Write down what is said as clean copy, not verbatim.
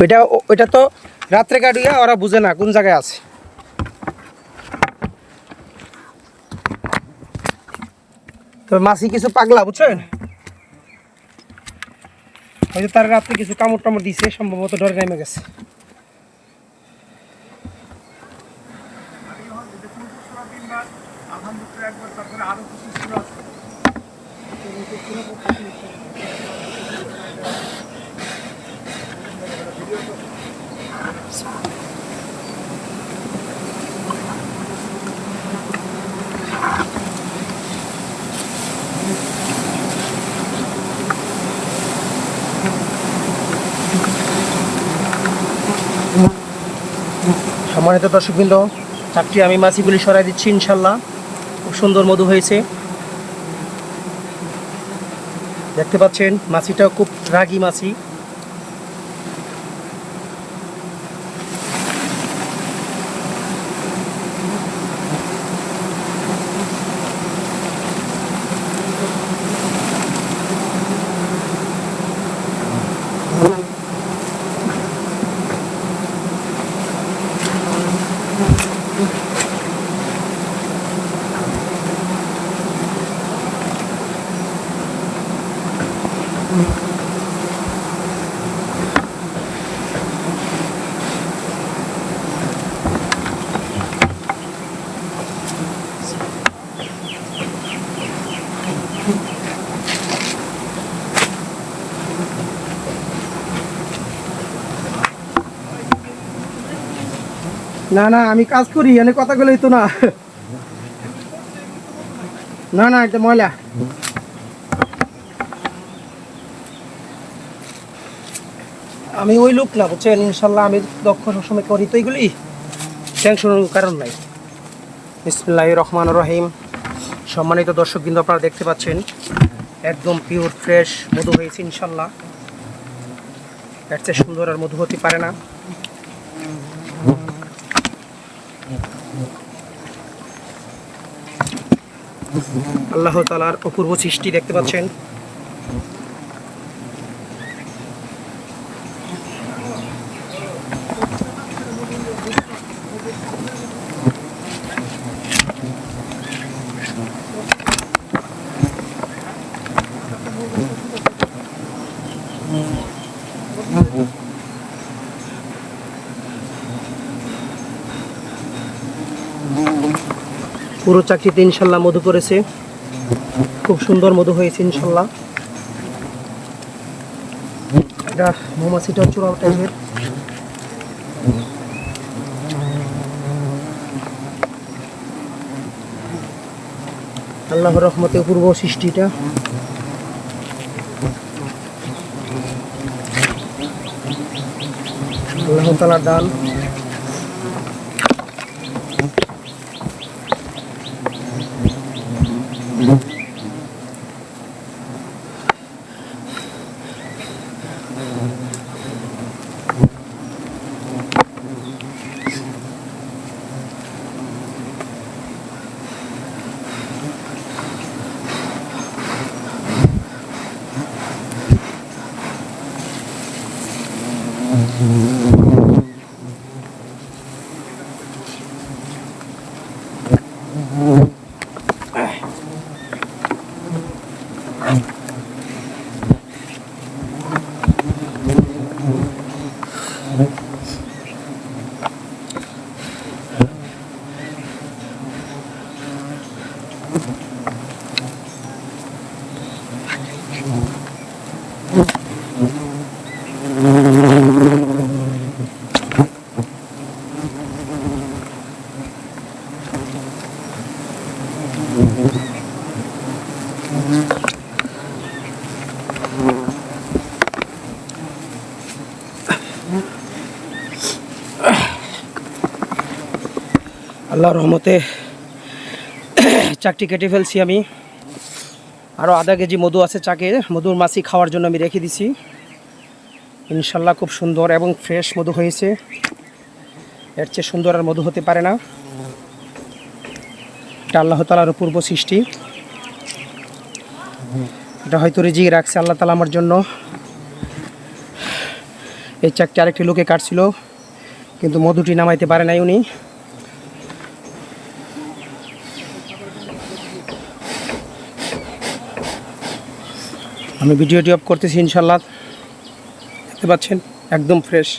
ওইটা ওইটা তো রাত্রে কাটিয়া ওরা বুঝে না কোন জায়গায় আছে। তো মাছি কিছু পাগলা বুঝছেন, হয়তো তার রাত্রে কিছু কামড় টামড় দিছে, সম্ভবত ডর নেমে গেছে। সম্মানিত দর্শকবৃন্দ, চাকরি আমি মাছিগুলি সরাই দিচ্ছি। ইনশাল্লাহ খুব সুন্দর মধু হয়েছে, দেখতে পাচ্ছেন। মাছিটাও খুব রাগী মাছি। না না, আমি কাজ করি, এনে কথা বলেই তো না। না না, এটা ময়লা। আমি ওই লোক না বুঝছেন, ইনশাল্লাহ আমি দক্ষ সবসময় করি, তো এইগুলি টেনশনের কারণ নাই। বিসমিল্লাহির রহমানির রহিম। সম্মানিত দর্শক কিন্তু আপনারা দেখতে পাচ্ছেন একদম পিওর ফ্রেশ মধু হয়েছে ইনশাল্লাহ। এর চেয়ে সুন্দর আর মধু হতে পারে না। আল্লাহ তাআলার অপূর্ব সৃষ্টি দেখতে পাচ্ছেন। পুরো চাকরিতে ইনশাল্লাহ মধু করেছে, খুব সুন্দর মধু হয়েছে ইনশাল্লাহ। এটা মৌমাছিটা চূড়াও টাইপের। আল্লাহর রহমতে অপূর্ব সৃষ্টিটা। আল্লাহ তাআলার দান। আল্লাহর রহমতে চাকটি কেটে ফেলছি আমি। আরও আধা কেজি মধু আছে চাকে, মধুর মাছি খাওয়ার জন্য আমি রেখে দিছি। ইনশাল্লাহ খুব সুন্দর এবং ফ্রেশ মধু হয়েছে, এর চেয়ে সুন্দর আর মধু হতে পারে না। এটা আল্লাহ তাআলার অপূর্ব সৃষ্টি। এটা হয়তো রিজিক রাখছে আল্লাহ তাআলা আমার জন্য। এই চাকটি আরেকটি লোকে কাটছিল, কিন্তু মধুটি নামাইতে পারে নাই উনি। আমি ভিডিওটি অফ করতেছি, ইনশাল্লাহ দেখতে পাচ্ছেন একদম ফ্রেশ।